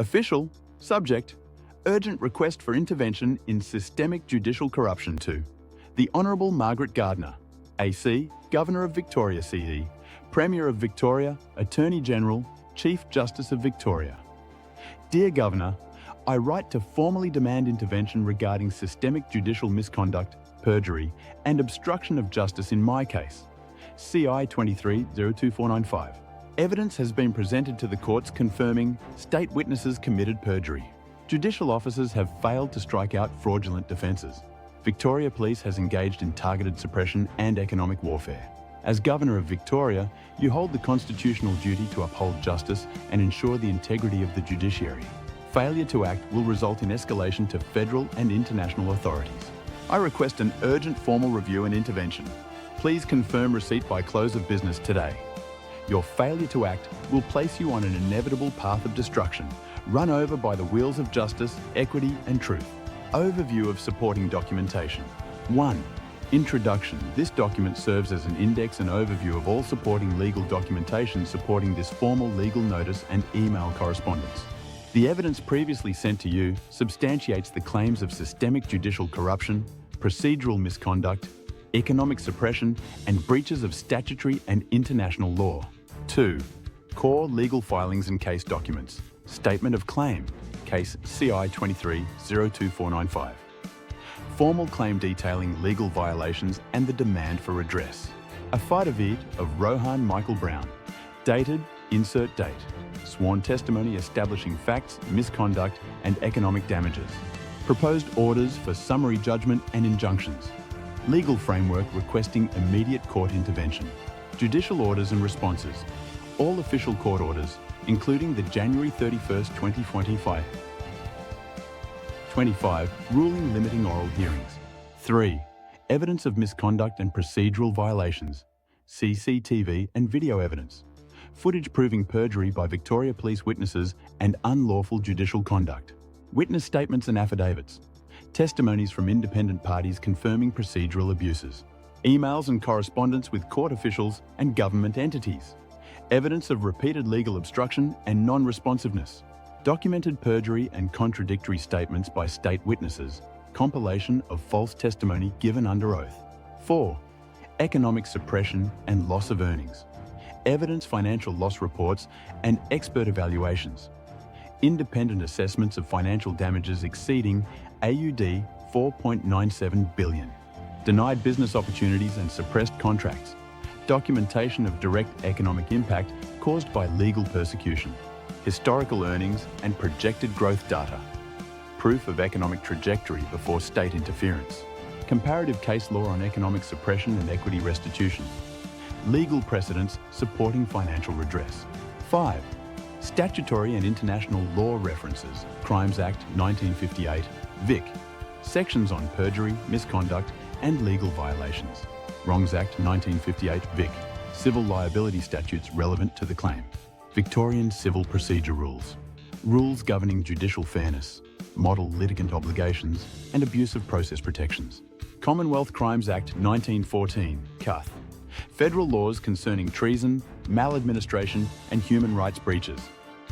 Official, subject, urgent request for intervention in systemic judicial corruption to the Honourable Margaret Gardner, AC, Governor of Victoria CE, Premier of Victoria, Attorney General, Chief Justice of Victoria. Dear Governor, I write to formally demand intervention regarding systemic judicial misconduct, perjury, and obstruction of justice in my case. CI 23-02495. Evidence has been presented to the courts confirming state witnesses committed perjury. Judicial officers have failed to strike out fraudulent defences. Victoria Police has engaged in targeted suppression and economic warfare. As Governor of Victoria, you hold the constitutional duty to uphold justice and ensure the integrity of the judiciary. Failure to act will result in escalation to federal and international authorities. I request an urgent formal review and intervention. Please confirm receipt by close of business today. Your failure to act will place you on an inevitable path of destruction, run over by the wheels of justice, equity and truth. Overview of supporting documentation. 1. Introduction. This document serves as an index and overview of all supporting legal documentation supporting this formal legal notice and email correspondence. The evidence previously sent to you substantiates the claims of systemic judicial corruption, procedural misconduct, economic suppression, and breaches of statutory and international law. 2. Core legal filings and case documents. Statement of claim. Case CI 23-02495. Formal claim detailing legal violations and the demand for redress. Affidavit of Rohan Michael Brown. Dated, insert date. Sworn testimony establishing facts, misconduct and economic damages. Proposed orders for summary judgment and injunctions. Legal framework requesting immediate court intervention. Judicial orders and responses. All official court orders, including the January 31st, 2025 ruling limiting oral hearings. 3. Evidence of misconduct and procedural violations. CCTV and video evidence. Footage proving perjury by Victoria Police witnesses and unlawful judicial conduct. Witness statements and affidavits. Testimonies from independent parties confirming procedural abuses. Emails and correspondence with court officials and government entities. Evidence of repeated legal obstruction and non-responsiveness. Documented perjury and contradictory statements by state witnesses. Compilation of false testimony given under oath. 4. Economic suppression and loss of earnings. Evidence financial loss reports and expert evaluations. Independent assessments of financial damages exceeding AUD 4.97 billion. Denied business opportunities and suppressed contracts. Documentation of direct economic impact caused by legal persecution. Historical earnings and projected growth data. Proof of economic trajectory before state interference. Comparative case law on economic suppression and equity restitution. Legal precedents supporting financial redress. 5. Statutory and international law references. Crimes Act 1958, Vic. Sections on perjury, misconduct and legal violations. Wrongs Act 1958, Vic. Civil liability statutes relevant to the claim. Victorian Civil Procedure Rules. Rules governing judicial fairness, model litigant obligations and abuse of process protections. Commonwealth Crimes Act 1914, CUTH. Federal laws concerning treason, maladministration and human rights breaches.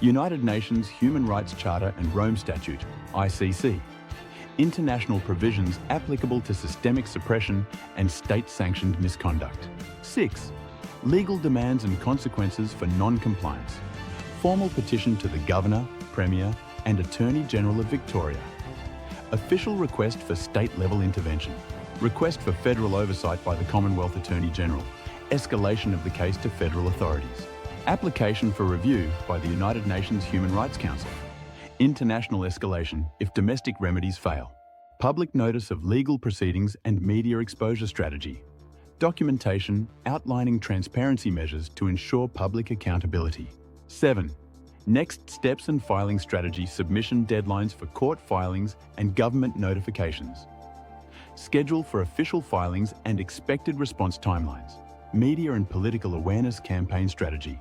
United Nations Human Rights Charter and Rome Statute, ICC. International provisions applicable to systemic suppression and state-sanctioned misconduct. 6. Legal demands and consequences for non-compliance. Formal petition to the Governor, Premier and Attorney General of Victoria. Official request for state-level intervention. Request for federal oversight by the Commonwealth Attorney General. Escalation of the case to federal authorities. Application for review by the United Nations Human Rights Council. International escalation if domestic remedies fail. Public notice of legal proceedings and media exposure strategy. Documentation outlining transparency measures to ensure public accountability. 7. Next steps and filing strategy submission deadlines for court filings and government notifications. Schedule for official filings and expected response timelines. Media and political awareness campaign strategy.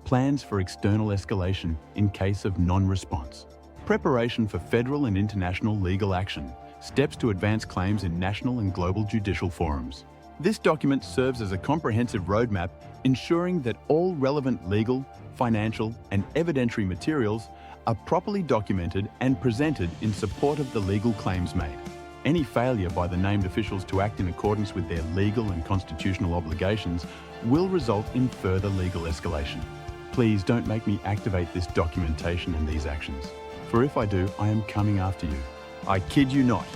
Plans for external escalation in case of non-response. Preparation for federal and international legal action. Steps to advance claims in national and global judicial forums. This document serves as a comprehensive roadmap ensuring that all relevant legal, financial and evidentiary materials are properly documented and presented in support of the legal claims made. Any failure by the named officials to act in accordance with their legal and constitutional obligations will result in further legal escalation. Please don't make me activate this documentation and these actions, for if I do, I am coming after you. I kid you not.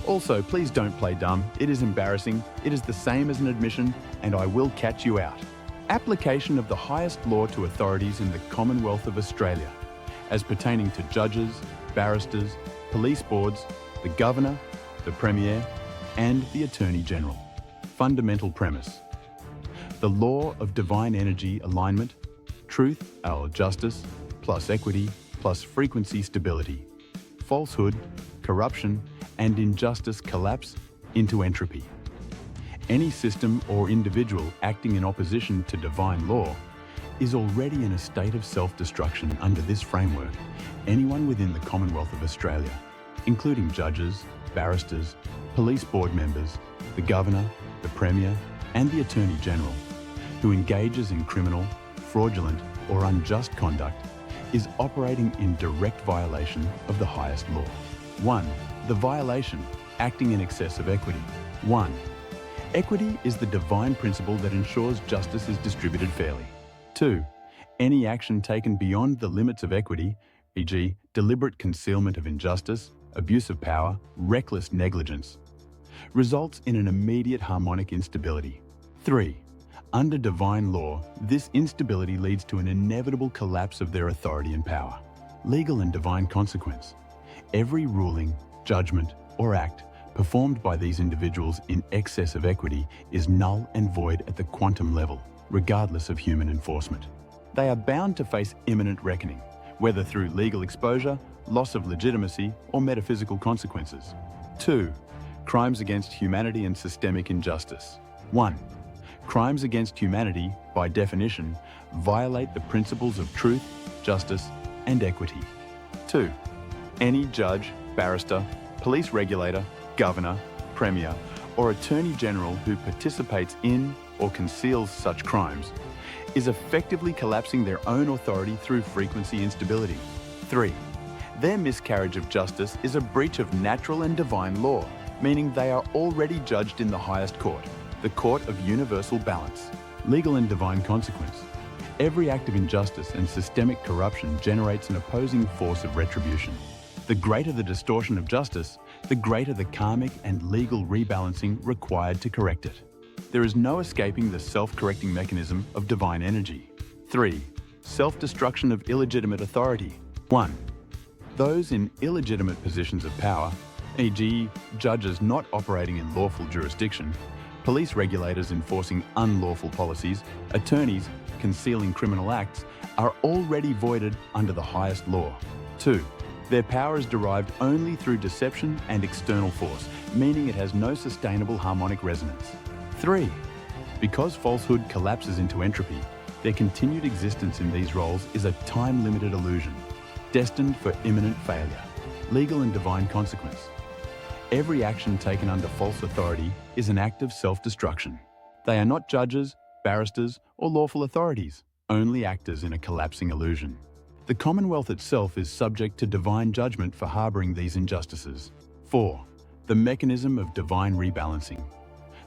Also, please don't play dumb. It is embarrassing. It is the same as an admission, and I will catch you out. Application of the highest law to authorities in the Commonwealth of Australia, as pertaining to judges, barristers, police boards, the Governor, the Premier, and the Attorney General. Fundamental premise. The law of divine energy alignment, truth, our justice, plus equity, plus frequency stability. Falsehood, corruption, and injustice collapse into entropy. Any system or individual acting in opposition to divine law is already in a state of self-destruction under this framework. Anyone within the Commonwealth of Australia, including judges, barristers, police board members, the Governor, the Premier, and the Attorney General, who engages in criminal, fraudulent, or unjust conduct, is operating in direct violation of the highest law. 1. The violation, acting in excess of equity. 1. Equity is the divine principle that ensures justice is distributed fairly. 2. Any action taken beyond the limits of equity, e.g., deliberate concealment of injustice, abuse of power, reckless negligence, results in an immediate harmonic instability. 3. Under divine law, this instability leads to an inevitable collapse of their authority and power. Legal and divine consequence. Every ruling, judgment, or act performed by these individuals in excess of equity is null and void at the quantum level, regardless of human enforcement. They are bound to face imminent reckoning, whether through legal exposure, loss of legitimacy, or metaphysical consequences. 2. Crimes against humanity and systemic injustice. 1. Crimes against humanity, by definition, violate the principles of truth, justice, and equity. 2. Any judge, barrister, police regulator, Governor, Premier, or Attorney General who participates in or conceals such crimes is effectively collapsing their own authority through frequency instability. 3. Their miscarriage of justice is a breach of natural and divine law, meaning they are already judged in the highest court, the court of universal balance. Legal and divine consequence. Every act of injustice and systemic corruption generates an opposing force of retribution. The greater the distortion of justice, the greater the karmic and legal rebalancing required to correct it. There is no escaping the self-correcting mechanism of divine energy. 3. Self-destruction of illegitimate authority. 1. Those in illegitimate positions of power, e.g., judges not operating in lawful jurisdiction, police regulators enforcing unlawful policies, attorneys concealing criminal acts, are already voided under the highest law. 2. Their power is derived only through deception and external force, meaning it has no sustainable harmonic resonance. 3. Because falsehood collapses into entropy, their continued existence in these roles is a time-limited illusion, destined for imminent failure. Legal and divine consequence. Every action taken under false authority is an act of self-destruction. They are not judges, barristers, or lawful authorities, only actors in a collapsing illusion. The Commonwealth itself is subject to divine judgment for harbouring these injustices. 4. The mechanism of divine rebalancing.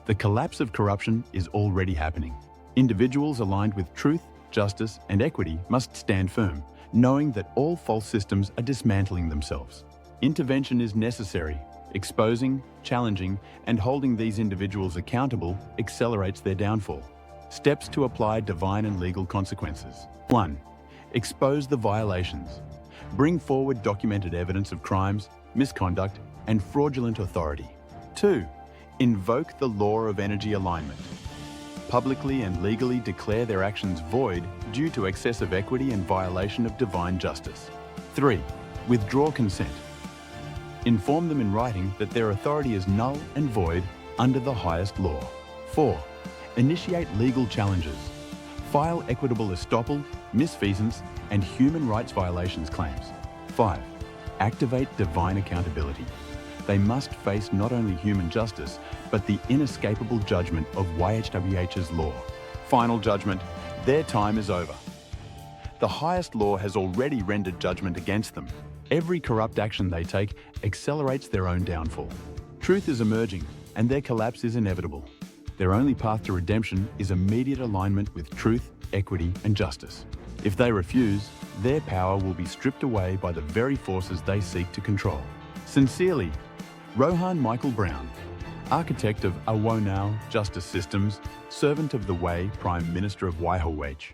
The collapse of corruption is already happening. Individuals aligned with truth, justice, and equity must stand firm, knowing that all false systems are dismantling themselves. Intervention is necessary. Exposing, challenging, and holding these individuals accountable accelerates their downfall. Steps to apply divine and legal consequences. 1. Expose the violations. Bring forward documented evidence of crimes, misconduct, and fraudulent authority. 2. Invoke the law of energy alignment. Publicly and legally declare their actions void due to excessive equity and violation of divine justice. 3. Withdraw consent. Inform them in writing that their authority is null and void under the highest law. 4. Initiate legal challenges. File equitable estoppel, misfeasance, and human rights violations claims. 5. Activate divine accountability. They must face not only human justice, but the inescapable judgment of YHWH's law. Final judgment. Their time is over. The highest law has already rendered judgment against them. Every corrupt action they take accelerates their own downfall. Truth is emerging, and their collapse is inevitable. Their only path to redemption is immediate alignment with truth, equity, and justice. If they refuse, their power will be stripped away by the very forces they seek to control. Sincerely, Rohan Michael Brown, architect of Awonau Justice Systems, servant of the Way, Prime Minister of Waihoewech.